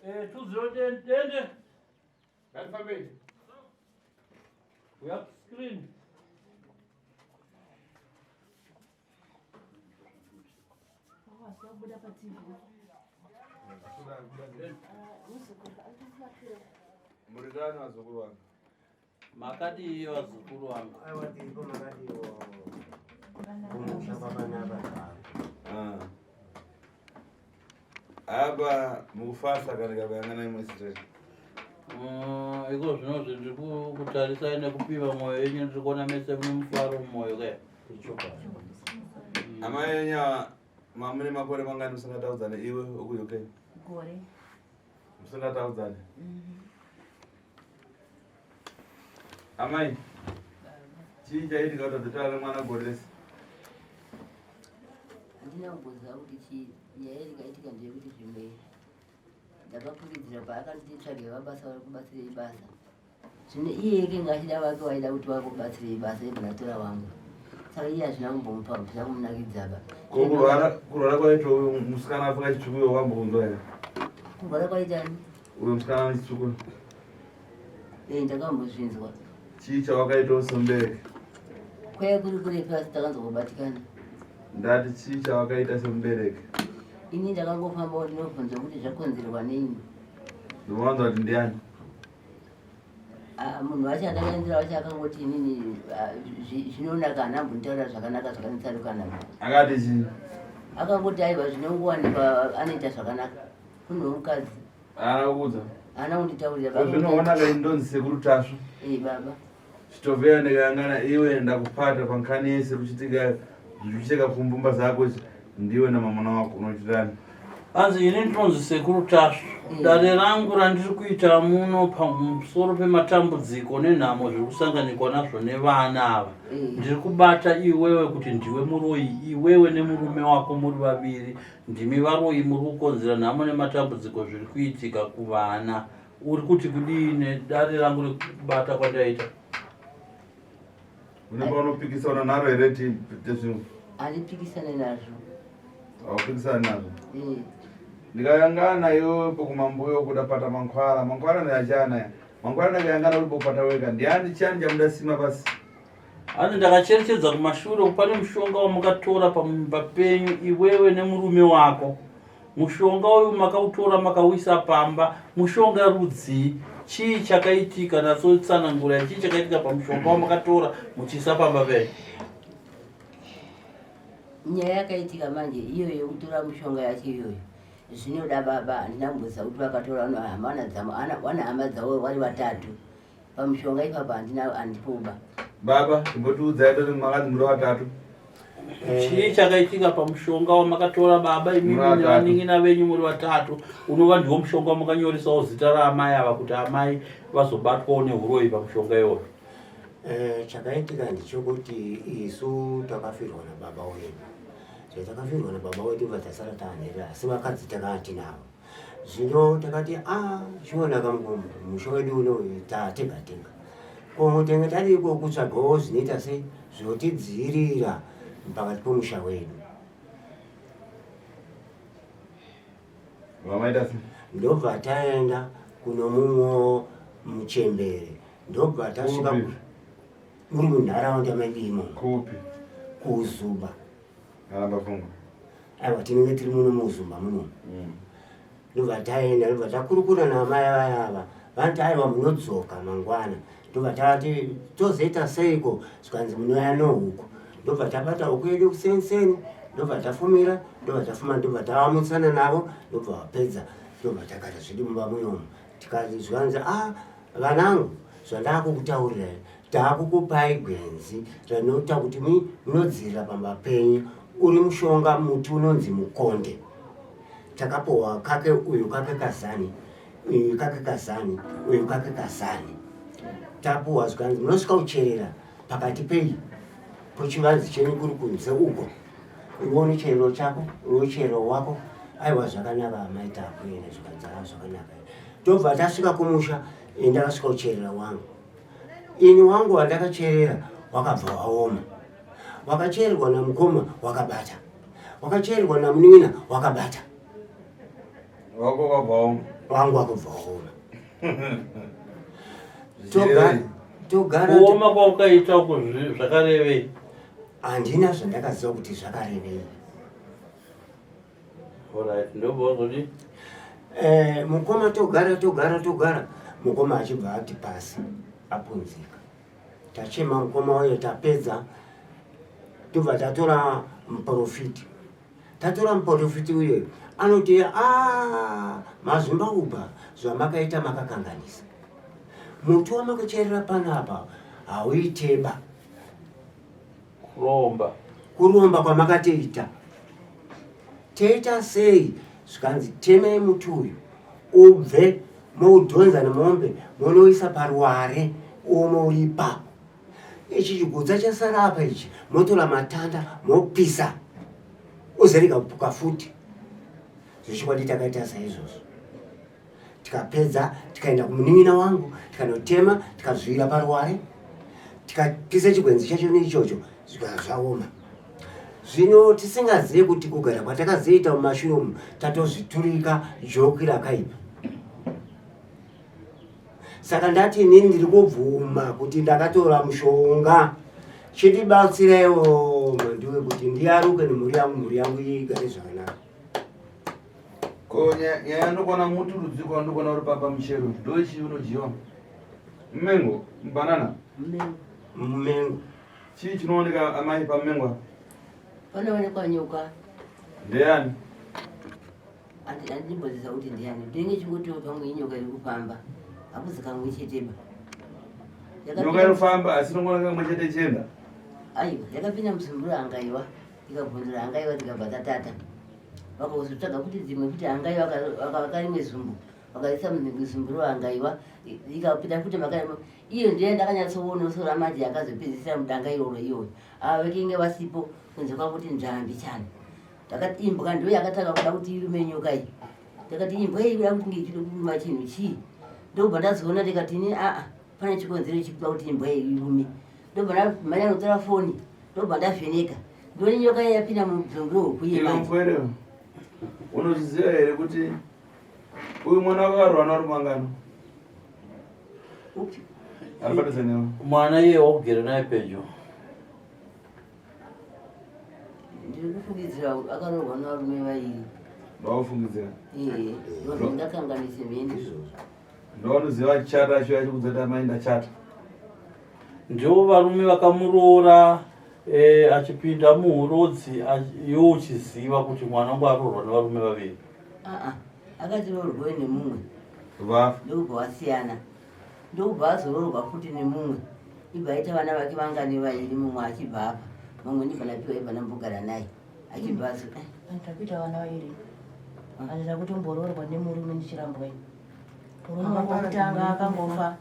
20 dende. Alphabet. We have screen. Muridani wazukuru wangu. Makati hiyo wazukuru wangu. Awati iko makati hiyo. Kumshamba bana hapa. Aba mufasa katika bayangana imwe straight. Iko zvinozi ndiri kutarisa ine kupima mwoyo yenyu ndiri kuona mese mune mufaro mumwoyo kaya. Amai enya mamune makore mangani musingataudzane iwe uku UK? Gore. Musingataudzane? Amai, chii chaitika kuti dzitware mwana gore rese? Handina kumbozwa kuti chii nyaya ikaitika ndeyekuti zvimwe ndakafungidzira paakanditsvagira mabasa vari kubatsirei basa. Zvino iye ekenge achida vake waida kuti vakubatsirei basa ebhunatora wangu. Saka iye hazvina kumbomupa, hazvina kumunakidzaba. Kurwara kwaita uyu musikana afunga chitsvuku iwe wambobvunzwa here? Kurwara kwaitani? Uyu musikana ane chitsvuku? Ndakambozvinzwa. Chii chawakaitawo semubereki? Kwaiya kuri kuretu asi takanzokubatikana. Ndati chii chawakaita semubereki? Ini ndakangofambawo ndinobvunzwa kuti zvakonzerwa neini. Ndinowanza kuti ndiani? Munhu wacho andakaendera wacho akangoti inini zvinonaka hanambonditaura zvakanaka zvakanditsarukana. Akati chii? Akangoti aiwa zvinongowanikwa anoita zvakanaka. Kunhu mukadzi. Haana kuudza? Haana kunditaurira. Zvinoonaka indonzi sekuru tasvo. Baba. Chitovera ndikayangana iwe ndakupata pankhani yese kuchitika zvichicheka kumbumba zako ndiwe namamona wako unochitani. Anzi ini ndinonzi sekuru tasvo. Dare rangu randiri kuita muno pamusoro pematambudziko nenhamo zviri kusanganikwa nazvo nevana ava. Ndiri kubata iwewe kuti ndiwe muroyi, iwewe nemurume wako muri vaviri. Ndimi varoyi muri kukonzera nhamo nematambudziko zviri kuitika kuvana. Uri kuti kudini dare rangu rekubata kwandaita? Une paunopikisana naro here tezvimwe? Handipikisane nazvo. Haupikisani nazvo? Ndikayangana iwe pokumambuyo kudapata mankhwara. Mankhwara ndayachana. Mankhwara ndakayangana ulipopata wega. Ndiani chani chamudasima pasi? Hanzi ndakacherechedza kumashure pane mushonga wamukatora pamumba penyu iwewe nemurume wako. Mushonga uyu makautora makauisa pamba. Mushonga rudzi. Chii chakaitika natsotsanangura chii chakaitika pamushonga wamukatora muchiisa pamba penyu? Nyaya yakaitika manje iyo yekutora mushonga yacho iyoyo. Zvinoda baba handina kumboziva kuti vakatora wana hama dzavo vari vatatu. Pamushonga ipapa handipoba. Baba, imbotiudzai kuti makati muri vatatu. Chii chakaitika pamushonga wamakatora baba imimi nevaning'ina venyu muri vatatu? Unova ndiwo mushonga wamakanyorisawo zita raamai ava kuti amai vazobatwawo neuroyi pamushonga iwoyo. Chakaitika ndichokuti isu takafirwa nababa wedu. Takafirwa nababa wedu vatasara taanera asi vakadzi takanga tinavo. Zvino takati zvinonaka mushonga wedu unoyu tatenga. Komutenga tariko kutsvagawo zvinoita sei zvotidzivirira pakati pomusha wedu. Vamaita sei? Ndobva taenda kuno mumwe muchembere. Ndobva tasvika muri munharaunda medu imomo. Kupi? Kuzuba. Aramba funga. Aiwa tinenge tiri muno muzumba muno. Ndobva taenda, ndobva takurukura namai ava. Vanti aiwa munodzoka mangwana. Ndobva tati tozoita seiko zvikanzi munouya nohuku. Ndobva tabata huku yedu kuseni. Ndobva tafumira, ndobva tafuma, ndobva tavamutsana navo, ndobva vapedza. Ndobva takati zvidi mumba muyomo. Tikati zvikanzi vanangu zvandakukutaurirai taakukupai gwenzi rinoita kuti munodzirira pamba penyu. Uri mushonga muti unonzi mukonde. Takapohwa kake uyu kake kazani, uyu kake kazani, uyu kake kazani. Tapohwa zvikanzi munosvika kucherera pakati pei pochivanzi chenyu kuri kunze uko. Uone chero chako, uone chero wako. Aiwa zvakanaka amai takuenda zvikanzi zvakanaka. Ndobva tasvika kumusha ndakasvika kucherera wangu. Ini wangu wandakacherera wakabva waoma. Wakachererwa namukoma wakabata. Wakachererwa namun'ina wakabata. Wako kwabvawo? wangu akubva waoma. Togara kuoma kwaukaita zvakarevei? handina zvandakaziva kuti zvakarevei. Alright, ndobozoti mukoma togara mukoma achibva ati pasi apunzika. Tachema mukoma wayo tapedza tobva tatora muprofiti uye anoti mazvimba ubva zvamakaita makakanganisa. Muti wamakacherera panapa hauiteba. Kuromba kwamakatoita teita sei zvikanzi temei muti uyu ubve moudhonza nemombe monoisa paruware omouipa. Ichi chigudza chasara apa ichi motora matanda mopisa uzereka kupuka futi. Zvichikwadi takaita saizvozvo. Tikapedza tikaenda kumunin'ina wangu tikanotema tikazvira paruware tikapisa chigwenzi chacho neichocho zvaoma. Zvino tisingazivi kuti kugara kwatakazoita mumashure umu tatozviturika joki rakaipa. Saka ndati inini ndiri kubvuma kuti ndakatora mushonga chitibatsiraiwo mandiwe kuti ndiyaruke nemhuri yangu igare zvakanaka. Ko nyaya ndokona muti rudziko ndokona uri papa muchero ndochi unojiwa mmengo mubanana mumengo chii chinooneka amai pamengo? Panoonekwa nyoka. Ndeyani? Andimboziva kuti ndiyani. Ndinenge chingoti pamwe inyoka iri kufamba hakuzi kamwe cheteba. Nyoka inofamba asi inongona kamwe chete chenda. Aiwa, yakapinda muzumburo angaiwa ikabvunzira angaiwa tikabva tatata. Vakazotsvaga kuti dzimwe kuti angaiwa vakarimwe zumbu vakaisa muzumburo angaiwa ikapinda kuti makarimo iyo ndiye ndakanyatsoona sora maji yakazopedzisira mudanga iroro iyoyo vakinge vasipo kunze kwakuti nzvambi chani. Takati imbwa ndiyo yakatanga kuda kuti irume nyoka iyi. Takati imbwa iyi ikuda kuti ngichide kuruma chinhu chii. Ndobva ndazoona tikati ini pane chikonzero chikuda kuti imbwa iyi irume. Ndobva ndamhanya kutora foni ndobva ndavheneka ndoni nyoka iyi yapinda mubvungu hwekuye. Unozviziva here kuti uyu mwana wakarwa naRumangano? Aripatisa newe mwana iye wakugere naye pedyo. Ndiri kufungidzira akarohwa navarume vairi. Ndaufungidzira? Ndakanganise mhindi izvozvo. Ndounoziva chata cho yachikudzata mainda chata. Ndivo varume vakamuroora achipinda muhurodzi yochiziva kuti mwana wangu aroorwa nevarume vaviri. Akati roorwe nemumwe vafa ndobva vasiyana. Ndobva azoroorwa futi nemumwe ibva aita vana vake vangane vairi mumwe achibva apa mumwe ndibva napiwa ibva ndambogara naye achibva azo ndapita vana vairi andida kutomboroorwa nemurume ndichirambwa ini. Murume wokutanga akangofa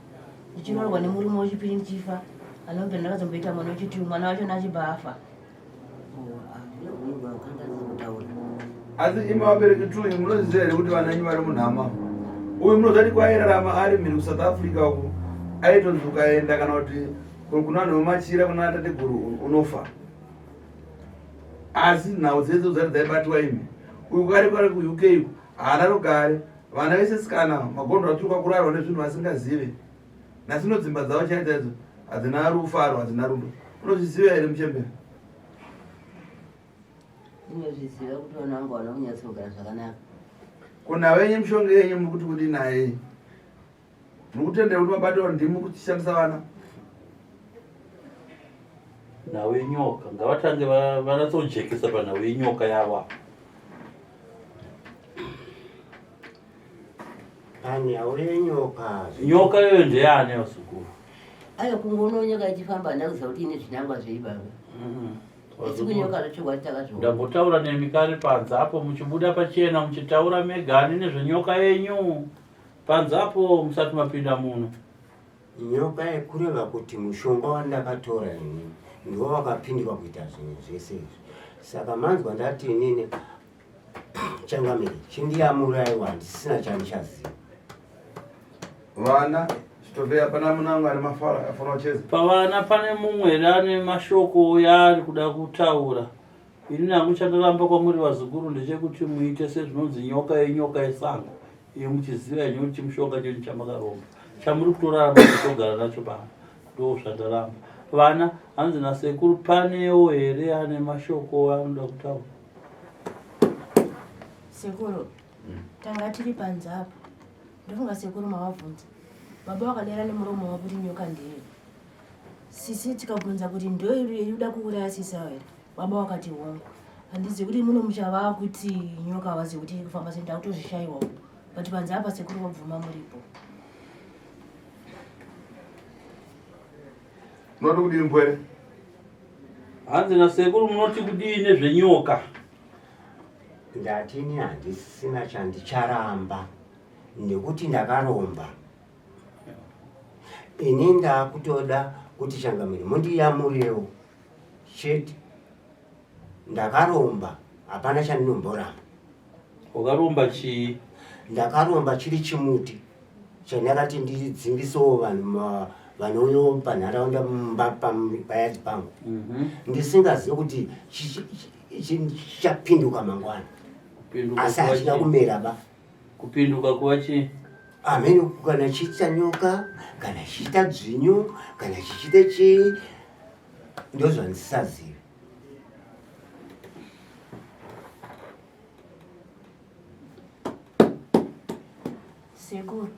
ndichiroorwa nemurume wechipiri ndichifa anobva ndakazomboita mwana wechitatu mwana wacho nachibva afa. asi imi vabereki tuyu munoziva here kuti vananyi vari munhama? Uyu munozati kwairarama ari mhiri kuSouth Africa uku aitonzi ukaenda kana kuti kuna vanhu vemachira kuna tateguru unofa. Asi nhau dzedzo dzati dzaibatiwa imi. Uyu kari kwari kuUK uku haana rugare vana vese sikana magondo aturuka kurarwa nezvinhu vasingazive nasino dzimba dzavo chaitaidzo hadzina rufaro hadzina rudo. Unozviziva here muchemberi? Ndinozviziva kuti vana vangu vana kunyatsogara zvakanaka. Kuna venye mishonga yenyu muri kuti kuti naye muri kutendera kuti mabatiro ndimi kuchishandisa vana nhau yenyoka ngavatange vanatsojekesa panhau yenyoka yava. Panyau yenyoka Nyoka yoyo ndeyani yosukuru? Aiwa kungoona nyoka ichifamba ndakuziva kuti ine zvinangwa zveibaba. Isi kunyoka rochokwadi takazvoona. Ndambotaura nemi kare panze apo muchibuda pachena muchitaura megani nezvenyoka yenyu panze apo musati mapinda muno. nyoka yekureva kuti mushonga wandakatora ini ndiwo wakapindwa kuita zvinhu zvese izvi. Saka manzwa ndati inini changamiri chindiyamuraiwa ndisina chandichaziva. vana chitobve hapana munangu ari mafara afana ucheza Pavana pane mumwe ane mashoko yaari kuda kutaura. Ini hangu chandoramba kwamuri vazukuru ndechekuti muite sezvinonzi nyoka yenyoka yesango iyo muchiziva yenyu kuti chimushonga chenyu chamakaromba chamuri kutorarama kutogara nacho pano ndo zvataramba. Vana hanzi nasekuru panewo here ane mashoko anoda kutaura? Sekuru, tanga tiri panze apa. Ndofunga sekuru mavabvunza. Baba wakadera nemuromo wakuti nyoka ndeye. Sisi tikabvunza kuti ndo irikuda kuuraya sisa here. Baba wakati hongu. Handizi kuti muno muchava kuti nyoka wazi kuti kufamba senda kutozvishayiwa. But panze apa sekuru wabvuma muripo. Munoti kudini mpwere? Hanzi nasekuru munoti kudini nezvenyoka? Ndatini handisina chandicharamba nekuti ndakaromba. Ini ndakutoda kuti Changamire mundiyamurewo chete. Ndakaromba hapana chandinomboramba. Wakaromba chii? Ndakaromba chiri chimuti chandakati ndidzingisewo vanhu vanouyo panharaunda payati pangu. Ndisingazivi kuti chichapinduka mangwana. Asi hachina kumera ba. Kupinduka kuva chii? Amene kana chiita nyoka, kana chiita dzvinyu, kana chichite chii, ndozvandisazivi. Sekuru,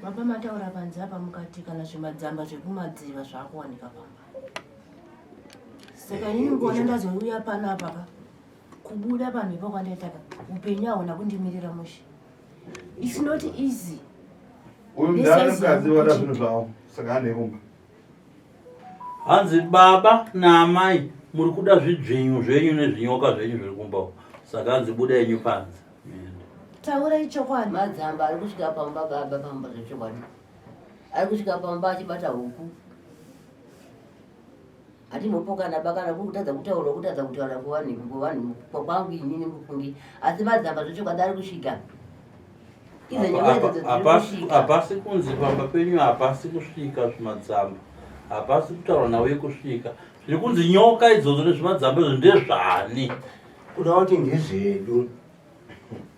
baba mataura panze apa mukati kana zvimadzamba zvekumadziva zvakuwanika pamba. Saka inini nguona ndazouya panapa pa kubuda pamhepo kwandaitaka upenyu hauna kundimirira mushe. It's not easy. Uyu mudhara mukadzi wada zvinhu zvavo saka anerumba. Hanzi baba naamai muri kuda zvidzvinyu zvenyu nezvinyoka zvenyu zviri kumba. Saka hanzi budai enyu panze. Taura ichokwadi. Madzamba ari kusvika pamba baba pamba zvechokwadi. Ari kusvika pamba achibata huku. Hatimopokana bakana kutadza kutaura kuvanhu kwangu inini mufungi. Asi madzamba zvechokwadi ari kusvika. Hapasi kunzi pamba penyu hapasi kusvika zvimadzamba. Hapasi kutaura nawe kusvika. Zviri kunzi nyoka idzodzo nezvimadzamba izvo ndezvani? Kuda kuti ndezvedu.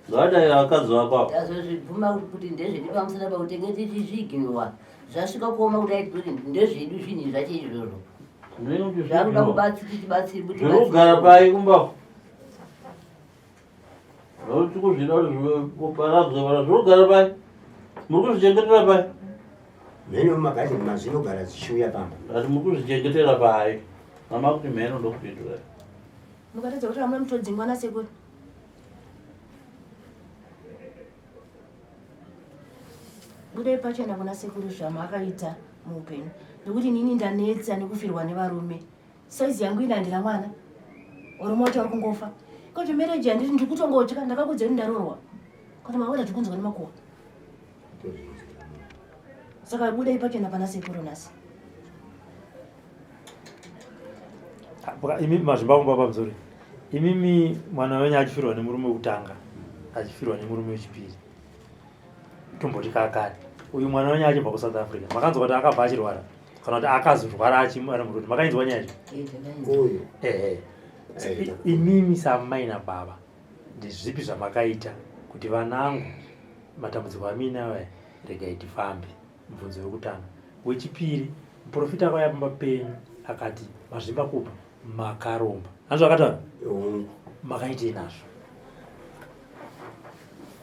Zvadai vakadzi vako. Ndazozvibvuma kuti ndezvedu pamusana pakutenge tichizviginwa. Zvasvika kuoma kudai kuti ndezvedu zvinhu zvacho izvozvo. Zvakuda kubatsiri kuti zvirikugara pai kumba. Zvauti kuzvida kuparadzwa vana zvirikugara pai. Muri kuzvichengetera pai. Mhene mumagadhi mazvinogara zvichiuya pamba. Ati muri kuzvichengetera pai. Mama kuti mhene ndokupindura. Mukatadza kuti hamuna mutodzingwa nasekuru. Budai pachena kuna sekuru zvamakaita muupenyu. Nekuti nini ndanetsa nekufirwa nevarume. Saizi yangu inandira mwana. Varume wacho vari kungofa. Kuti mereji handiti ndiri kutongotya ndakakudza kuti ndarorwa. Kuti maweda tikunzwa nemakuwa. Saka budai pachena pana sekuru nasi. Imi mazvimba kumba pamzori. Imimi mwana wenyu achifirwa nemurume wekutanga, achifirwa nemurume wechipiri. Tomboti kakari. Uyu mwana wenyu achibva kuSouth Africa. Makanzwa kuti akabva achirwara. Kana kuti akazorwara ari muroti. Makainzwa nyaya yacho? Uyu. Imimi samai nababa. Ndezvipi zvamakaita kuti vanangu matambudziko amina aya regai tifambe. Mubvunzo wekutanga. Wechipiri, muprofita akauya pamba penyu akati mazvimba kupa makaromba. Hanzvo akataura? Makaitei nazvo?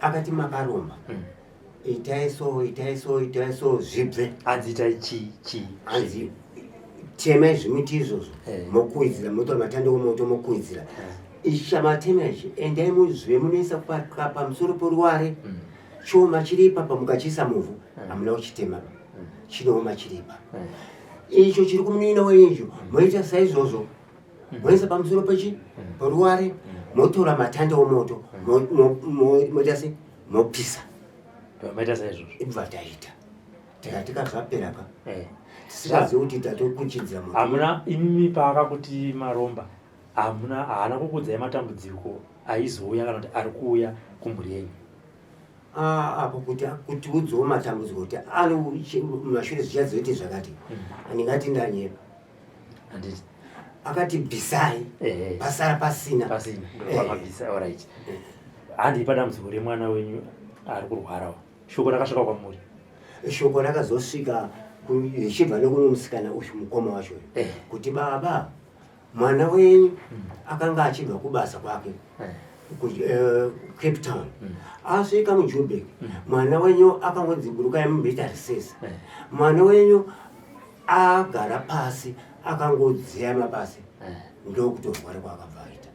Akati makaromba. Itaiso zvibve. Hanzi itai chi. Hanzi temai zvimiti izvozvo. Mokuidzira motora matanda omoto mokuidzira. Ishamatema ichi endai muzve munoisa pamusoro poruware. Choma chiripa pamukachisa muvhu. Hamuna kuchitema. Chinooma chiripa. Icho chiri kumunina wenyu moita saizvozvo. Moisa pamusoro pechi poruware motora matanda omoto motase mopisa. Maita saizvozvo. Ibva taita. Tikatika zvapera pa. Tisisazivi kuti tatokuchidzira moto. Hamuna imimi paakakuti maromba. Haana kukudzai matambudziko aizouya kana kuti ari kuuya kumhuri yenyu. Apo kuti udzowo matambudziko kuti ari mashure zvichazoiti zvakati. Ndingati ndanyepa. Handiti. Akati bvisai. Pasara pasina. Pasina. Alright. Handi padambudziko remwana wenyu ari kurwarawo. Shoko rakasvika kwamuri. Shoko rakazosvika zvichibva nekuno musikana uyu mukoma wacho kuti baba mwana wenyu akanga achibva kubasa kwake Cape Town asvika muJoburg mwana wenyu akangodziburuka mubhedha risese mwana wenyu agara pasi akangodziya mabasi ndokutorwara kwakabva aita.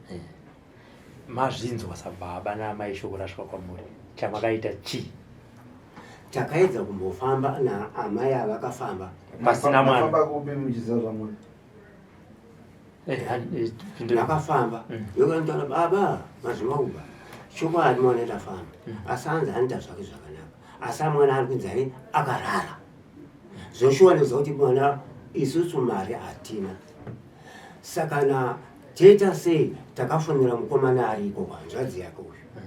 Mazvinzwa sababa namai shoko rasvika kwamuri chamakaita chi? Takaedza kumbofamba naamai avakafamba pasina mwana. kupi muchizaura muri? Ndakafamba yokunotaura baba mazvimauba chokwadi mwana tafamba asi anzi anoita zvake zvakanaka asi mwana ari kunzi ari akarara zvoshuwanisa kuti mwana isusu mari hatina saka na toita sei takafonera mukomana ariko kuhanzvadzi yake uyu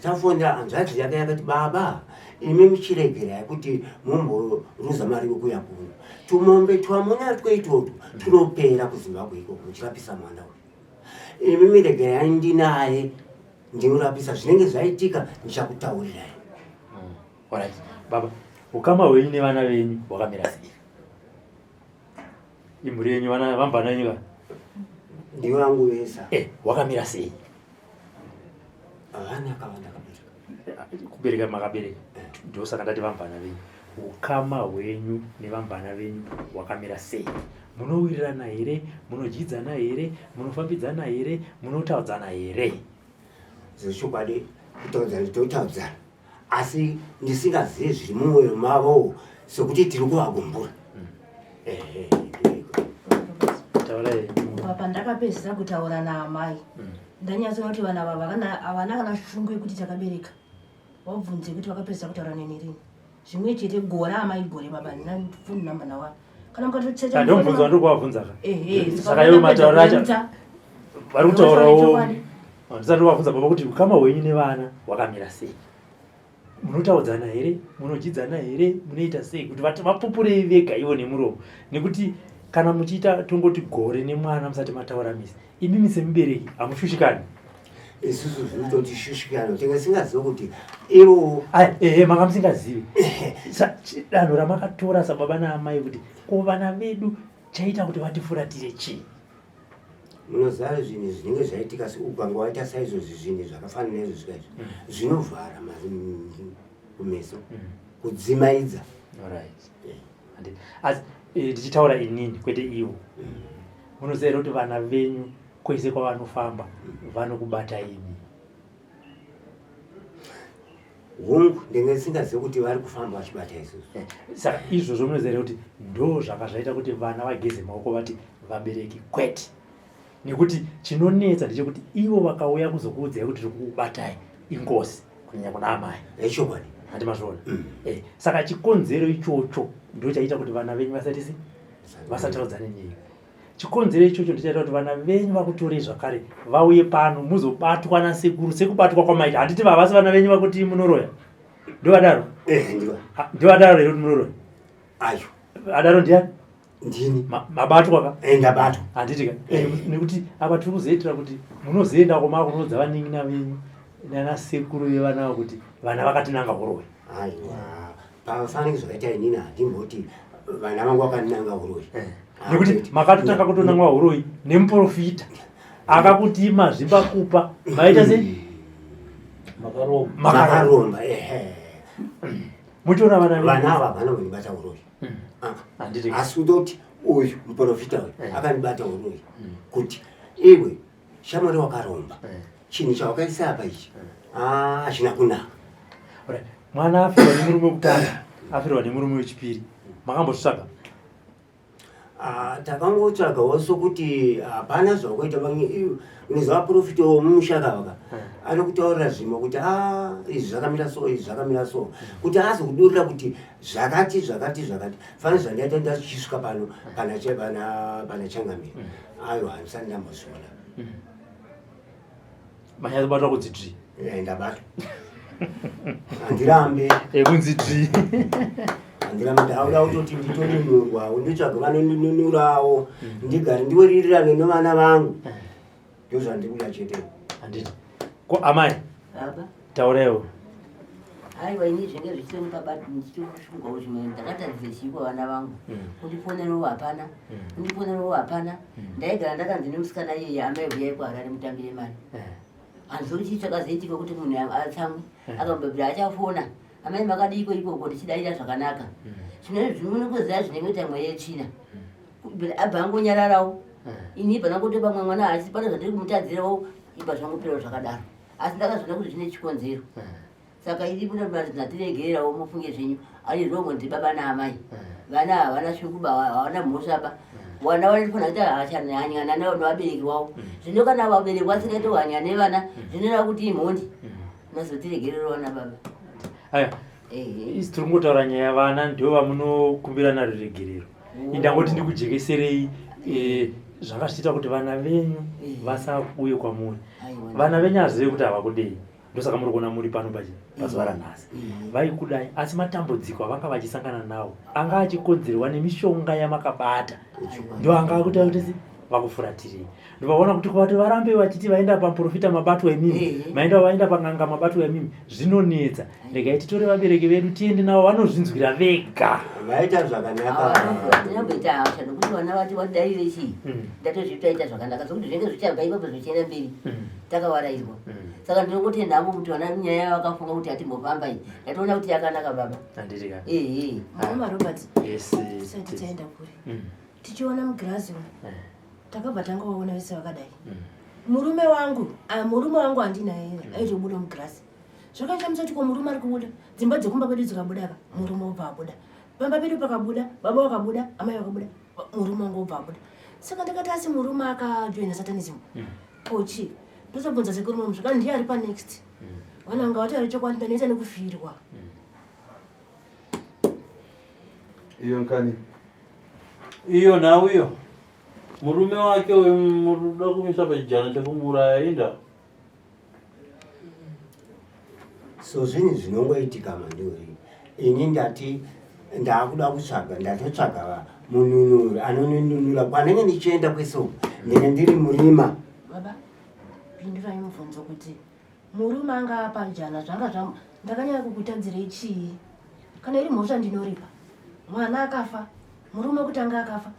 tafonera hanzvadzi yake yakati baba imi muchiregerai kuti mumboruza mari yokuya kuno tumombe twamuna tweitoto tunopera kuZimbabwe iko muchirapisa mwana uyu imi miregerai ndinaye ndinorapisa zvinenge zvaitika ndichakutaurirai. Alright baba ukama hwenyu nevana venyu hwakamira sei? Imhuri yenyu vana vambana venyu ndiyo yangu vesa hwakamira sei? vana kavanda kabereka kubereka makabereka ndosaka ndati vambana venyu. Ukama hwenyu nevambana venyu hwakamira sei? Munowirirana here? Munodyidzana here? Munofambidzana here? Munotaudzana here? zvechokwadi kutaudzana totaudzana asi ndisingazivi zviri mumwoyo mavo sekuti tiri kuvagumbura. Pandakapedzisa kutaura naamai ndanyatsoona kuti vana vava havana kana shungu yekuti takabereka wabvunze kuti vakapedzisa kutaura neni rini zvimwe chete gore amai gore baba ndinafuni namba nawa kana mukatotsetsa ndomubvunza ndokuvabvunza saka ivo matauro acho vari kutaurawo ndisati wabvunza baba kuti ukama hwenyu nevana hwakamira sei? Munotaudzana here? Munodyidzana here? Munoita sei kuti vapupurei vega ivo nemuromo? Nekuti kana muchiita tongoti gore nemwana musati mataura misi imimi semubereki hamushushikani. isusu zvinototi shushikano tingasingazivi kuti ivo manga musingazivi danho ramakatora sababa naamai kuti ko vana vedu chaita kuti vatifuratire chii? munoziva zvinhu zvinenge zvaitika ukanga waita saizvozvi zvinhu zvakafanana nezvo zvikaizvo zvinovhara kumeso kudzimaidza. Asi ndichitaura inini kwete ivo munoziva kuti vana venyu kwese kwavanofamba vanokubata imi? Hongu ndenge singazivi kuti vari kufamba vachibata isusu. Saka izvozvo munoziva kuti ndo zvaka zvaita kuti vana vageze maoko vati vabereki kwete. Nekuti chinonetsa ndechekuti ivo vakauya kuzokuudzai kuti tiri kukubatai ingozi kunyanya kuna amai. Echokwadi handi mazviona. Saka chikonzero ichocho ndo chaita kuti vana venyu vasataudzane nemi. Chikonzero ichocho ndo chaita kuti vana venyu vakutorei zvakare vauye pano muzobatwa nasekuru sekubatwa kwamaita. Handiti vavasi vana venyu vakuti munoroya? Ndovadaro? Ndovadaro here kuti munoroya? Ayo adaro ndiani? ndini mabatwa ka? Ndabatwa. Handitika nekuti apa tiri kuzoitira kuti munozoenda komakunodza vaning'ina venyu nana sekuru vevana vavo kuti vana vakatinanga uroyi. Aiwa pafanikizo zvakaita inini handimboti vana vangu vakatinanga uroyi. Nekuti makatotanga kutonanga uroyi nemuprofita akakutima zvimba kupa maita sei? Makaromba. Muchiona vana ava vanondibata uroyi. Asi kutoti uyu muprofita uyu akandibata uroyi kuti iwe shamwari wakaromba chinhu chawakaisa apa ichi hachina kunaka. Mwana afirwa nemurume wekutanga afirwa nemurume wechipiri makambozvitsvaga? Takangotsvagawo sokuti hapana zvakuita unoziva profita womumushaka vaka ari kutaurira zvimwe kuti izvi zvakamira so izvi zvakamira so kuti azi kudurira kuti zvakati fana zvandaita ndachisvika pano pana Changamire aiwa handisati ndambozviona. Manyazobatwa kudzidzi? Ndabatwa handirambe kunzidzi handirambe ndauda kutoti nditonunurwa nditsvage vanonunurawo ndigare ndiweririrane nevana vangu ndozvandikuda chete. Handiti ko amai tauraiwo aiwa ini zvinge zvisiri pabati ndichifungawo zvimwe ndakatadzise chiko vana vangu kundiponerewo hapana kundiponerewo hapana ndaigara ndakanzi nemusikana iyeye amaibvuyai kuharare mutambire mari hanzori chakazoitika kuti munhu atsamwe akambobvira achafona amai makadiko ikoko ndichidaira zvakanaka zvinoi zvinonikuziva zvinenge mweya yetsvina abva angonyararawo ini ibva nangotopa mwe mwana asi pane zvandiri kumutadzirawo ibva zvangoperawo zvakadaro asi ndakazoona kuti zvine chikonzero saka iri munatiregererawo mufunge zvenyu ari rongo ndi baba naamai vana havana svekuba havana mhosvaba vana vanofana kuti hachanyanya nevabereki vavo zvino kana vabereki vasingaitohanya nevana zvinoita kuti imhondi nazotiregererawo vana baba aya isi tiri kungotaura nyaya yavana ndivo vamunokumbirana ruregerero indangoti ndikujekeserei zvanga zvichiita kuti vana venyu vasauye kwamuri vana venyu hazive kuti havakudei ndosaka muri kuona muri pano pazuva ranhasi vaikudai asi matambudziko avanga vachisangana nawo anga achikonzerwa nemishonga yamakabata ndo anga akuita kuti vakufuratirei ndobvaona kuti kwati varambe vachiti vaenda paprofita mabatwa emimi vaenda pang'anga mabatwa emimi zvinonetsa regai titore vabereki vedu tiende navo vanozvinzwira vega vaita zvakanaka ndinamboita hasha nokuti vana vati vatidarire chii ndatozvitaita zvakanaka sokuti zvinenge zvichabva ipapo zvichienda mberi takawarairwa saka ndinongoti nhamo kuti vana nyaya yavo vakafunga kuti hatimbofamba iyi ndatoona kuti yakanaka baba andirika mama Robert sati taenda kuri tichiona mugirazi takabva tangovaona vese vakadai murume wangu handinaye aitobuda mugirazi zvakashamisa kuti ko murume ari kubuda dzimba dzekumba kwedu dzikabuda ka murume obva abuda pamba pedu pakabuda baba vakabuda amai vakabuda murume wangu obva abuda saka ndakati asi murume akajoina satanism pochi ndozobvunza sekuru murume zvakani ndiye ari panext vananga vati ari chokwadi ndanoita nekufirwa iyo nkani iyo nawe iyo murume wake wemuruda kumisa pachijana chekumuraya inda so zvinhu zvinongoitika mandiuri ini ndati ndakuda kutsvaga ndatotsvaga mununuri anonunura kwanenge ndichienda kwesoko ndine ndiri murima baba pindurai mubvunzo kuti murume anga pajana zvanga ndakanyanya kukutadzirei chii kana iri mhosva ndinoripa mwana akafa murume kuti anga akafa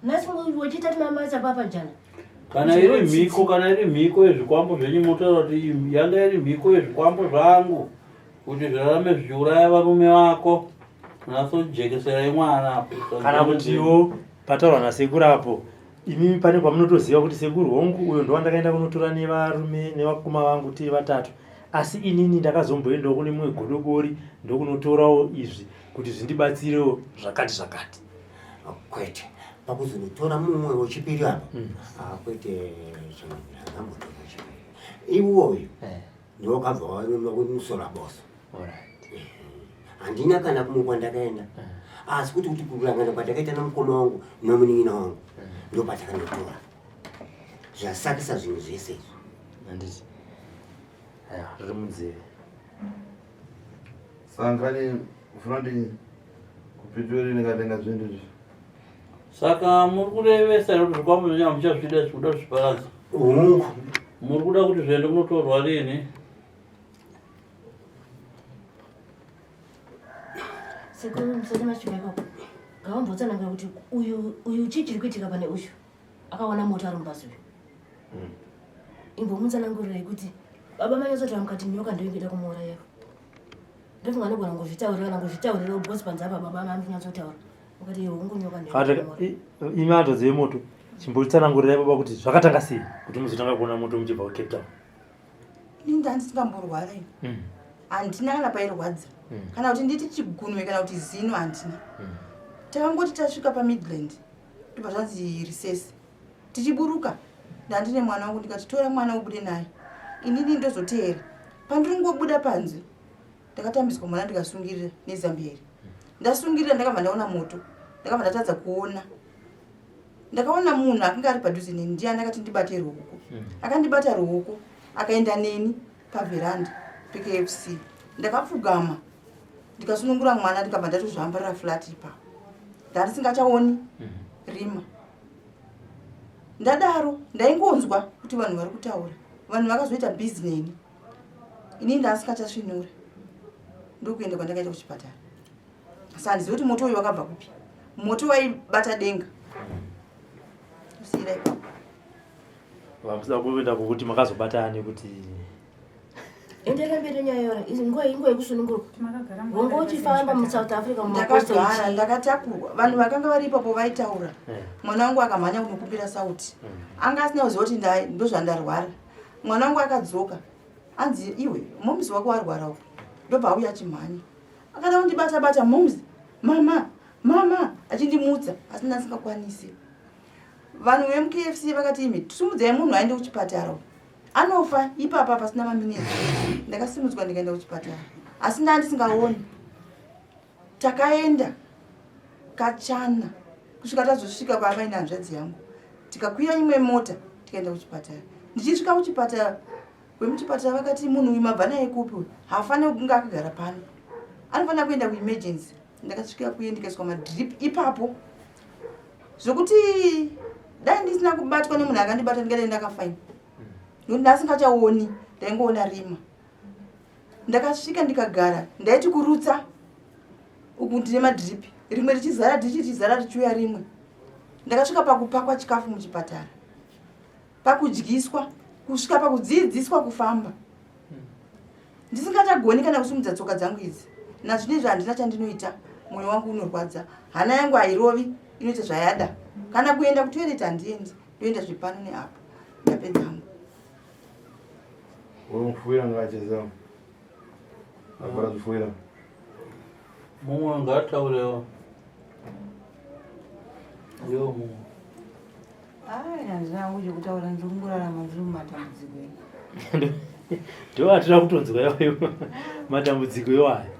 nasi wachitati mamasa papajana kana iri mhiko yezvikwambo zvenyu motaura kuti yanga iri mhiko yezvikwambo zvangu kuti zvirarame zvichiuraya varume vako nasojekeserai mwana kana kutiwo pataurwa nasekuru apo imimi pane kwamunotoziva kuti sekuru hongu uyo ndowandakaenda kunotora nevarume nevakoma vangu tiri vatatu asi inini ndakazomboendawo kune mumwe godobori ndokunotorawo izvi kuti zvindibatsirewo zvakati kwete pakuzonotora mumwe wechipiri apa kwete zvakambotora chipiri iwoyo ndokabva wamusora boso handina kana kumwe kwandakaenda asi kuti kurangana kwandakaita namukoma wangu nomunin'ina wangu ndopatakandotora zvasakisa zvinhu zvese izvo handiti riri munzeve sangani ufuna ndi kupitori ndingatenga zvinhu izvi saka muri kurevesa kuti zvikwambo zvenyu hamuchazvida zvikuda kuzviparadza muri kuda kuti zviende kunotorwa rini sekuru musati masvika ikoko ngavambotsananga kuti uyu chii chiri kuitika pane uyu akaona moto ari mubhazi uyu imbomutsanangurirai kuti baba manyatsotaura mukati nyoka ndoingida kumuurayako ndofunga nogona ngozvitaurira kana ngozvitaurira because panze apa baba mambinyatsotaura ukati iwe ungunyoka imi atodzi vemoto chimbotsanangurirai baba kuti zvakatanga sei kuti muzotanga kuona moto muchibva kucape town ini ndandisingamborwara ini handina kana pairwadza kana kuti nditi chigunwe kana kuti zino handina takangoti tasvika pamidland ndobva zvanzi risesi tichiburuka ndandine mwana wangu ndikatitora mwana ubude naye inini ndozoteera pandiri ngobuda panze ndakatambiswa mwana ndikasungirira nezambieri ndasungirira ndakabva ndaona moto ndakabva ndatadza kuona ndakaona munhu akanga ari padhuze neni ndiyani akati ndibate ruoko akandibata ruoko akaenda neni pavheranda pKFC ndakapfugama ndikasunungura mwana ndikabva ndatozvambarira flat ipapo ndarisingachaoni rima ndadaro ndaingonzwa kuti vanhu vari kutaura vanhu vakazoita bhizi neni inini ndasikachasvinura ndokuenda kwandakaita kuchipatara. Asi handizivi kuti moto uyu wakabva kupi. Moto waibata denga. Usiyira ipapo. Vamusa kuenda kukuti makazobatani kuti endera mberi nyaya yora nguva yekusununguruka wanga uchifamba muSouth Africa ndakagara ndakatakurwa. Vanhu vakanga vari ipapo vaitaura. Mwana wangu akamhanya kunokumbira sauti. Anga asina kuziva kuti ndozvandarwara. Mwana wangu akadzoka. Anzi iwe momzi wako warwara uko. Ndobva auya achimhanya. Akada kundibata momzi. Mama achindimutsa asi ndasingakwanisi. Vanhu vemuKFC vakati imi sumudzai munhu aende kuchipatara. Anofa ipapa pasina maminitsi. Ndakasimudzwa ndikaenda kuchipatara. Asi ndisingaoni. Takaenda kachana kusvika tazosvika pamba ina hanzvadzi yangu. Tikakwira imwe mota tikaenda kuchipatara. Ndichisvika kuchipatara wemuchipatara vakati munhu uyu mabva naye kupi? Haafaniri kunge akagara pano. Anofanira kuenda kuemergency. Ndakasvika kuye ndikaiswa madrip ipapo. Zvokuti dai ndisina kubatwa nemunhu akandibata ndingadai ndakafaini. Nokuti ndasingachaoni, ndaingoona rima. Ndakasvika ndikagara, ndaiti kurutsa uku ndine madhiripi. Rimwe richizara richizara richiuya rimwe. Ndakasvika pakupakwa chikafu muchipatara. Pakudyiswa, kusvika pakudzidziswa kufamba. Ndisingachagoni kana kusumudza tsoka dzangu idzi. Nazvinezvi handina chandinoita, mwoyo wangu unorwadza. Hana yangu hairovi, inoita zvayada. Kana kuenda kutoilet handiendi, ndoenda zvipano neapo. Ndapedza hangu. Unofuira ngachezao. Apara kufuira. Mumwe ngataurewo. Yo mumwe. Handinangu chekutaura ndikungorarama ndiri mumatambudziko. ndiwo atira kutonzwa iwayo matambudziko iwayo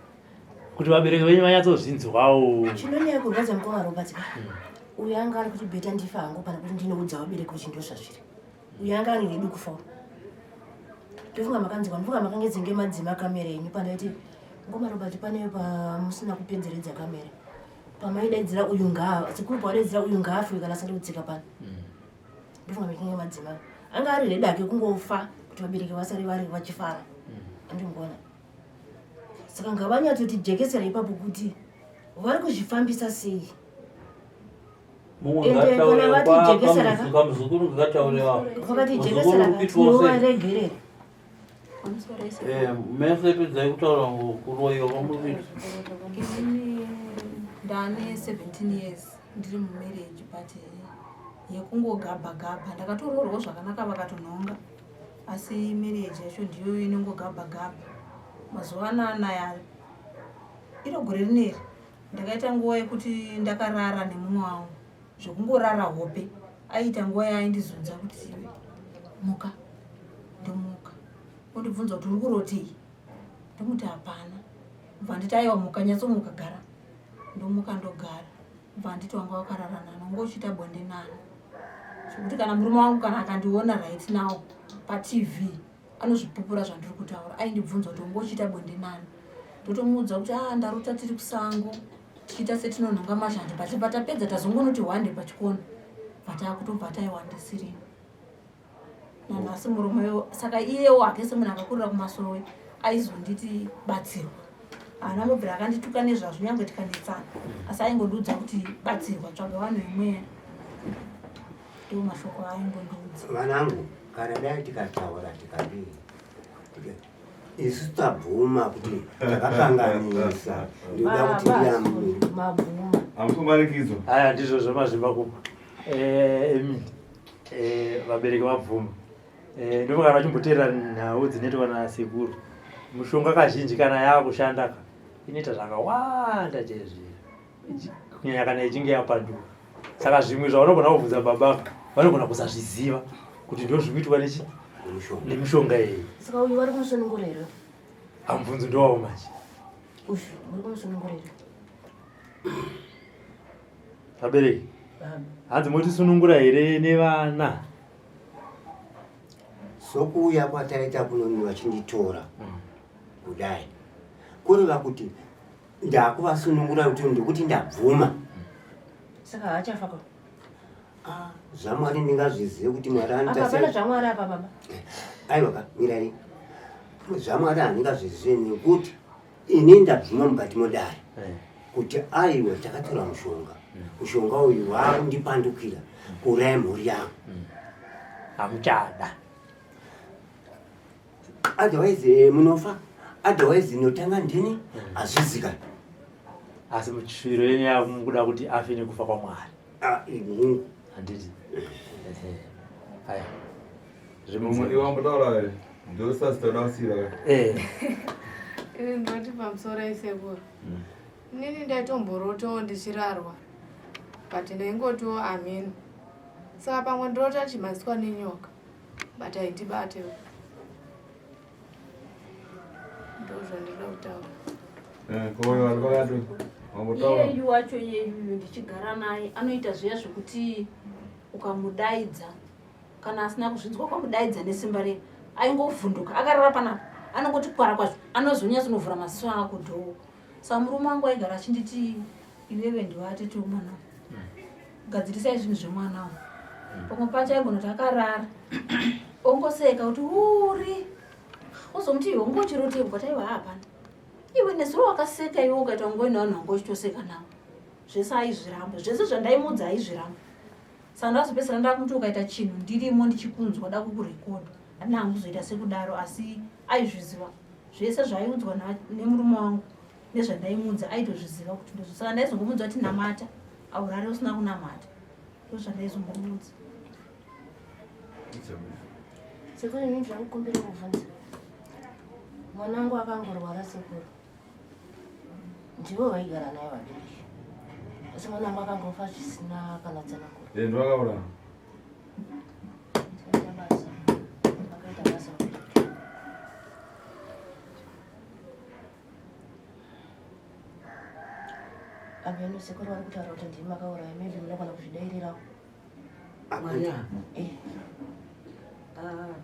kuti vabereki venyu vanyatsozvinzwawo. Chinonyanya kurwadza mukoma robatsika. Uyu anga ari kuti bheta ndifa hangu pana kuti ndinoudza vabereki kuti ndozvazviri. Uyu anga ari redu kufawo. Ndofunga makanzwa mvuka makangedzinge madzima kamera yenyu pandaiti ngoma robati paneyo pamusina kupedzeredza kamera. Pamaidaidzira uyu ngaa sikuru pawadaidzira uyu ngaa Afrika nasati kutsika pano. Ndofunga makinge madzima. Anga ari redu ake kungofa kuti vabereki vasari vari vachifara. Andingona. Saka ngavanyatoti jekesera ipapo kuti vari kuzvifambisa sei. Mumwe ngataurewa kamuzukuru ngataurewa. Vakati jekesera katiwaregerere. Mese pedzai kutaura kuroyiwa kwamuviri. Ndane 17 years ndiri mumarriage but yekungogabha. Ndakatoroorwa zvakanaka vakatonhonga. Asi marriage yacho ndiyo inongogabha. Mazuva anaya iro gore rineri ndakaita nguva yekuti ndakarara nemumwe wangu. Zvokungorara hope. Aita nguva yaindizunza kuti muka. Ndomuka. Undibvunza kuti uri kurotei? Ndomuti hapana. Mbva nditi aiwa muka nyatsomuka gara. Ndomuka ndogara. Mbva nditi wanga wakarara nano ngochita bonde nano. Zvekuti kana murume wangu kana akandiona right now paTV anozvipupura zvandiri kutaura. Aindibvunza kuti ngochita bonde nano. Ndotomuudza kuti ndarota tiri kusango. Tichiita setinonhonga mazhanje patapedza tazongonoti wande pachikona. Patakutobva taiwa ndisiri. Nanhasi murumewo saka iyewo hake semunhu akakurira kumasoro aizonditi batsirwa. Haana mubvira akandituka nezvazvo nyange tikanetsana. Asi aingondiudza kuti batsirwa tsvaga vanhu vemweya. Ndiwo mashoko aingondiudza. Vanangu kana dai tikataura tikadii. Isu tabvuma kuti takakanganisa. Ndoda kuti mabvuma. Amufumanikidzo. Aya ndizvo zvamazvimba kupo. Vabereki vabvuma. Ndopakana vachimboteerera nhau dzinoitwa nasekuru. Mushonga kazhinji kana yakushanda inoita zvakawanda chaizvo. Kunyanya kana ichinge yapanduka. Saka zvimwe zvaunogona kubvunza baba vanogona kusazviziva kuti ndozvinoitwa nemishonga iyi. Saka uyu vari kumusunungura here? Amubvunzo ndowawo manje. Uyu uri kumusunungura here? Vabereki hanzi motisunungura here nevana? Sokuuya kwataita kunoni vachinditora kudai kureva kuti ndakuvasunungura kuti ndikuti ndabvuma. Saka hachafa ko? Zvamwari ndingazvizive kuti Mwari anoita sei. Apana zvamwari apa baba. Aiwa mirai. Zvamwari handingazvizive nekuti ini ndabvuma mukati modare kuti aiwe takatora mushonga uyu wakundipandukira kuuraya mhuri yangu amuchada otherwise munofa otherwise notanga ndini azvizikana asi muchiro yenyu yakuda kuti afe nekufa kwaMwari handiti aya wambotaura here ndosasitoda kusira ini ndoti pamusoro aisekuru inini ndaitomborotoo ndichirarwa but ndaingotiwo amini saka pamwe ndorota chimhaswa nenyoka but haindibatewo ndozvandida kutaura iyeyu wacho iyeyu ndichigara naye anoita zviya zvekuti ukamudaidza kana asina kuzvinzwa kwamudaidza nesimba rei aingovhunduka akarara panapa anongoti kwara kwazvo anozonyatsonovhura maziso ako dhoo. Saka murume wangu aigara achinditi iwewe ndiwatete umwana gadzirisai zvinhu zvemwanawo pamwe pacho aigona kuti akarara ongoseka kuti uri ozomuti iwe ungochirotebwa kuti aiwa hapana iwe nezuro wakaseka iwe ukaita ungoina vanhu vangu uchitoseka nawo zvese aizviramba zvese zvandaimudza aizviramba. Saka ndazopedzisira ndakuti ukaita chinhu ndirimo ndichikunzwa da kukurekodha handina hanguzoita sekudaro asi aizviziva zvese zvaiudzwa nemurume wangu nezvandaimudza aitozviziva kuti ndizvo. Saka ndaizongomudza kuti namata aurare usina kunamata ndozvandaizongomudza. Sekuru ini ndirakukumbira kuvhunza mwana wangu akangorwara sekuru ndivo vaigara naye vabereki asi mwana wangu akangofa zvisina kana tsanakura. Ndovakaura akaita basa amene sekuru vari kutaura kuti ndimi makauraya maybe munogona kuzvidairirawo mwana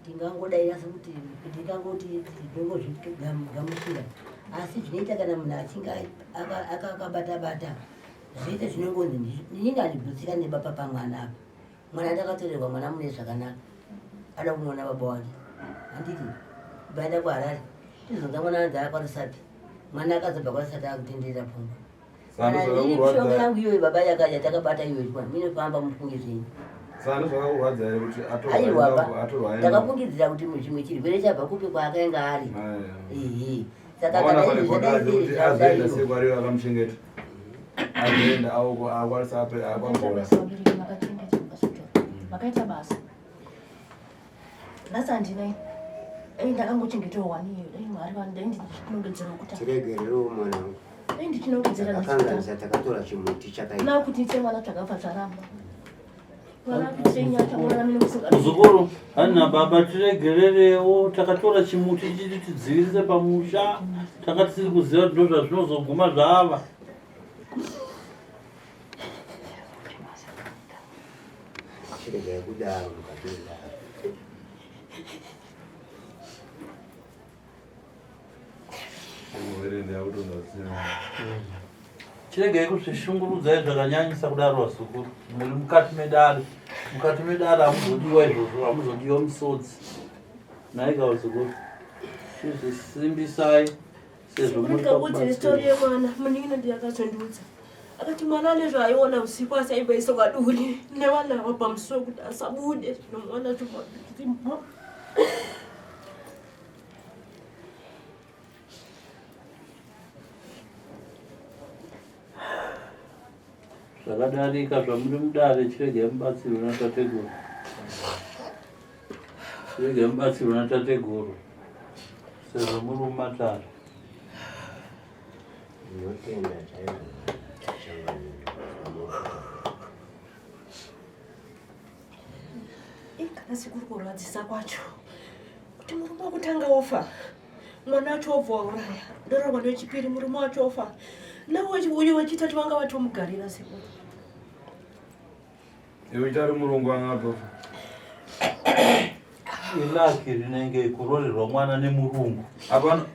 tingangodaira sekuti ndingangoti ndingozvigamuchira asi zvinoita kana munhu achinge akabata-bata zvoite zvinongonzi ndinenge andibvutsika nebaba pamwana apa mwana ndakatorerwa mwana mune zvakanaka ada kumwona baba wake handiti baenda kuharare tizonza mwana anzi akwarisati mwana akazobva kwarisati akutenderera pfungwa kana ndiri mishonga yangu iyoyo baba yakaja takabata iyoyo minofamba mufunge zvenyu sano zvakakurwadza here kuti aiwa ndakafungidzira kuti chimwe chirwere chabva kupi kwaakainga ari saka kana izvi zvadaizvadaizvazaenda sekwari akamuchengeta azoenda akwarisa akwangora makaita basa nhasi handinai dai ndakangochengetawo waniyo dai mwari vanhu dai ndichinongedzera kuta tiregerewo mwanangu dai ndichinongedzera akanganisa takatora chimuti chakaita nakuti ite mwana zvakafa zvaramba muzukuru handina baba tiregererewo takatora chimuti chiti tidzivirire pamusha tanga tisiri kuziva kuti ndo zvazvinozoguma zvava chiregai kudaro mukapinda chiregai kuzvishungurudzai zvakanyanyisa kudaro vasukuru muri mukati medare hamuzodiwa izvozvo hamuzodiwa misodzi naika vasukuru chizvisimbisai sezvo ndikakuudzira stori yemwana munin'ina ndiyakazondiudza akati mwana nezvaaiona usiku asi aimbaisa kwaduri nevana ava pamusoro kuti asabude nomwana zvomabirimo zvakadarika zvamuri mudare chirege mubatsirwe natateguru chirege mubatsirwe natateguru sezvo muri mumatare ndinotenda kana sikuri kurwadzisa kwacho kuti murume wakutanga ofa mwana wacho obva wauraya ndororwa nechipiri murume wacho ofa nauyo wechitatu vanga vatomugarira sekuru iwe ichari murungu wanga atofa ilaki rinenge kurorerwa mwana nemurungu apano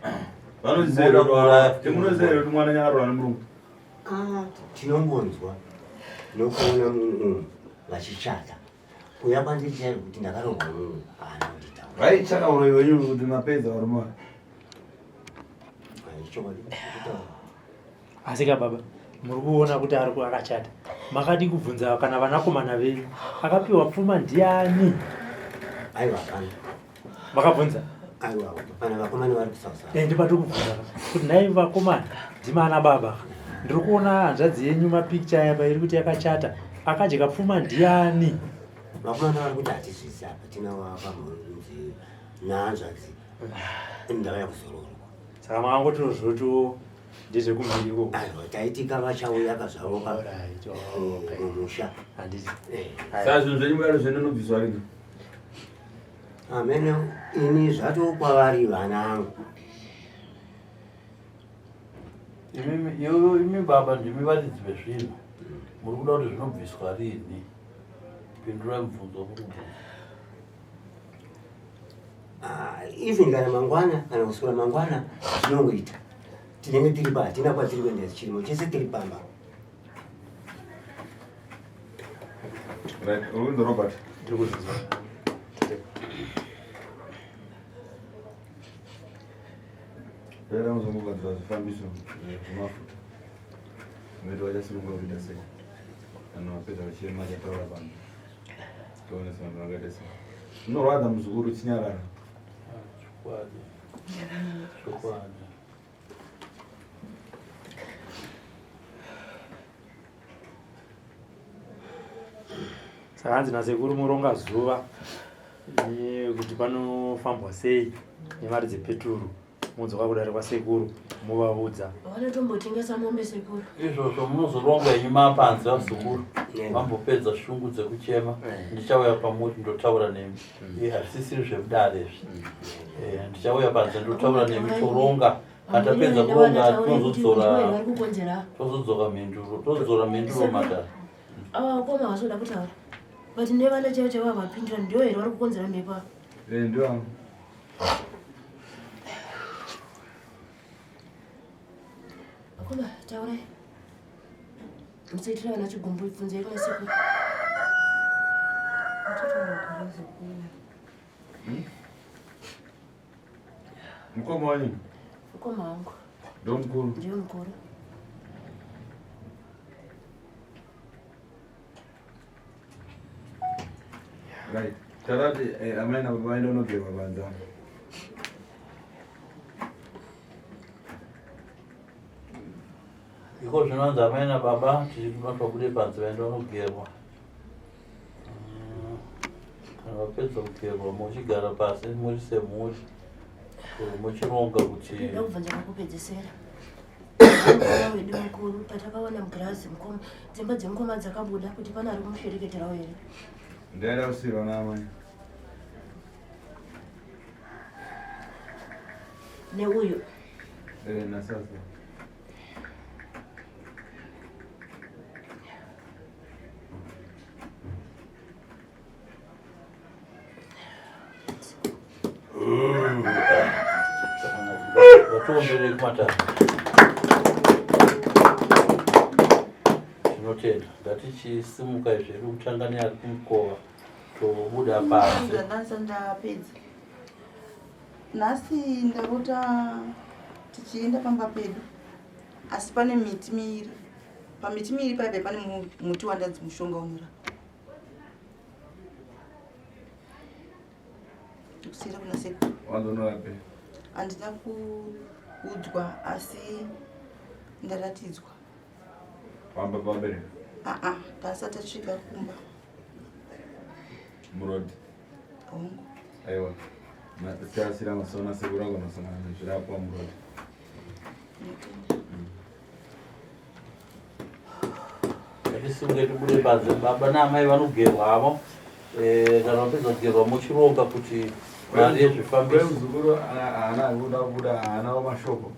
vanoziva kuti mwana nyarora nemurungu tinombonzwa nokuona munhu vachichata kuya kwandiri chairo kuti ndakarohwa munhu anonditaura vaichakaura iwenyu kuti mapedza varume chori asika baba muri kuona kuti ari akachata makadi kubvunza kana vanakomana venyu akapiwa pfuma ndiani aiwa pana makabvunza aiwa pana vakomana vari kusausa ndipati kubvunza kuti nai vakomana ndimana baba ndiri kuona hanzvadzi yenyu mapicture yapa iri kuti yakachata akadya pfuma ndiani vakomana vari kuti hatizvisi apa tinawapamhunzi nahanzvadzi ndava yakuzororwa saka makangotozvoto ndezvekumhiriko aiwa taitika vachauya kazvavoka mumusha handiti Sasa zvinhu zvenyu mwari zvenonobviswa rini? amene ini zvatokwavari vana angu imi baba ndimi varidzi vezvinhu muri kuda kuti zvinobviswa rini? Pindurai mubvunzo muri kubvunza. even kana mangwana kana kusura mangwana tinongoita tinenge tiri pa hatina kwatiri kuenda chirimo chese tiri pamba Right, Ulundo Robert. ndiri kuzvizwa Pera muzongogadzira zvifambiso zvemafuta. Zvinoita vachasirungura kuita sei. Kana vapedza vachiema vachataura vanhu. Toonesa vanhu vakaita sei. Zvinorwadza muzukuru chinyarara. Chokwadi. Chokwadi. saka hanzi nasekuru muronga zuva kuti panofambwa sei nemari dzepeturu mudzoka kudare kwasekuru muvaudza vanotombotengesa mombe sekuru Izvozvo munozoronga henyu mapanze vazukuru vambopedza shungu dzekuchema ndichauya pamuti ndotaura nemi hasisiri zvekudare izvi ndichauya panze ndotaura nemi toronga katapedza kuronga tozodzoka mhinduro tozodzora mhinduro madhara koma vasoda kutaura but nevana chaivo chaivo vapindira ndio here vari kukonzera mhepa Ndio hangu. koma taurai musaitira vana chigumbu bvunzai kuna sekuru Mukoma wanyu? ukoma wangu Ndo mkuru. ndiyo mukuru Right. Tarati amena baba waenda unogerwa banza. iko zvinonzi amai nababa tichinotsva bude panze vaenda vanogerwa kana vapedza kugerwa muchigara pasi muri semuri muchironga kuti ndoda kubvunza kakupedzisira wedu mukuru patakaona mugirazi mukoma dzimba dzemukoma dzakabuda kuti pana ari kumushereketerawo here Ndaenda kusirwa naamai. neuyu Nasasa. vatombere kumatara tinotenda ngatichisimuka izveri kutangani ari kumukova tobuda panze ndanasa ndapedza nhasi ndarota tichienda pamba pedu asi pane miti miiri pamiti miiri paipai pane muti wandanzi mushonga unyora ndikusiyira kuna sekuru Wandonorape. handina kuudzwa asi ndaratidzwa Pamba pabere. tasati tasvika kumba Murodi. hongu Aiwa. Tiasira masona sekuru wangu nasangana nezvirapo murodi. ngatisunge tibude panze baba naamai vanogerwa avo kana vapedza kugerwa muchironga kuti mari yezvifambiso Muzukuru haana kuda kuda haana wamashoko.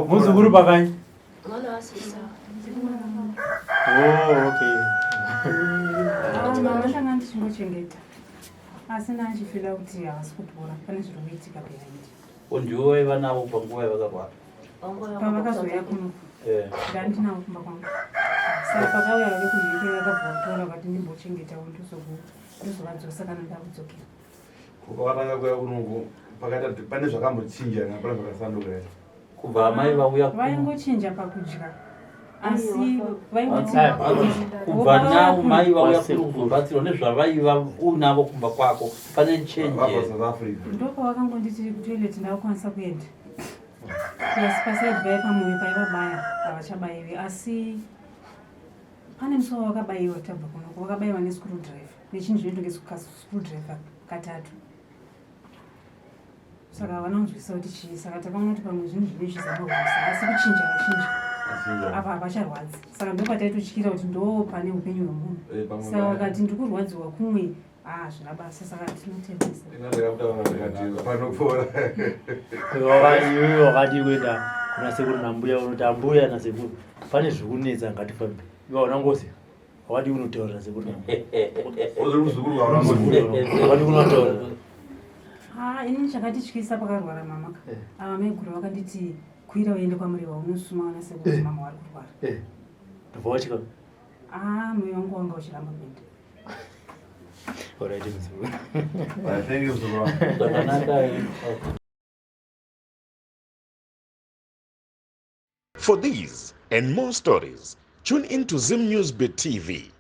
muzukuru pakanyi mwana wasisa okay mama ndanga ndichimbochengeta asi nanchifila kuti havasi kupora pane zviri kuitika behind ndiwo vaiva navo panguva yavakarwara pavakazoya kuno ndandinawo kumba kwangu saka pakauya vave kuzvike vakabva vatora kuti ndimbochengetawo ndozovadzosa kana ndakudzokera Kukwatanga kuya kunuku pakati pane zvakambochinja napana zvakasanduka here. Kubva amai vauya vaingochinja pakudya asi kubva navo mai vauya kurukubatsiro nezvavaiva unavo kumba kwako pane chenje. South Africa. ndopavakangonditi kutoileti ndakukwanisa kuenda asi pasaidbai pamwe paivabaya havachabaiwi asi pane musuwo wakabayiwa tabva kunoko wakabayiwa nescrewdriver nechinhu zvinoita ngescrewdriver katatu saka havana kunzwisa kuti chii saka takaona kuti pamwe zvinhu zvine zvizamorwisa asi kuchinja vachinja apa havacharwadzi saka ndopataitotyira kuti ndo pane upenyu hwemunhu saka vakati ndikurwadziwa kumwe zvina basa saka tinotendesa wakati kuenda kuna sekuru nambuya unoti ambuya nasekuru pane zvikunetsa ngatifambe iwa unangozi wakati unotaura sekuru wakati unotaura ini chakatityisa pakarwara mamaka ava maiguru vakanditi kwira uende kwamuriva unosuma wana sekuru mama wari kurwara ndobva wachika mwoyo wangu wanga uchiramba kuenda. Alright, thank you so much. For these and more stories, tune in to Zim News Bit TV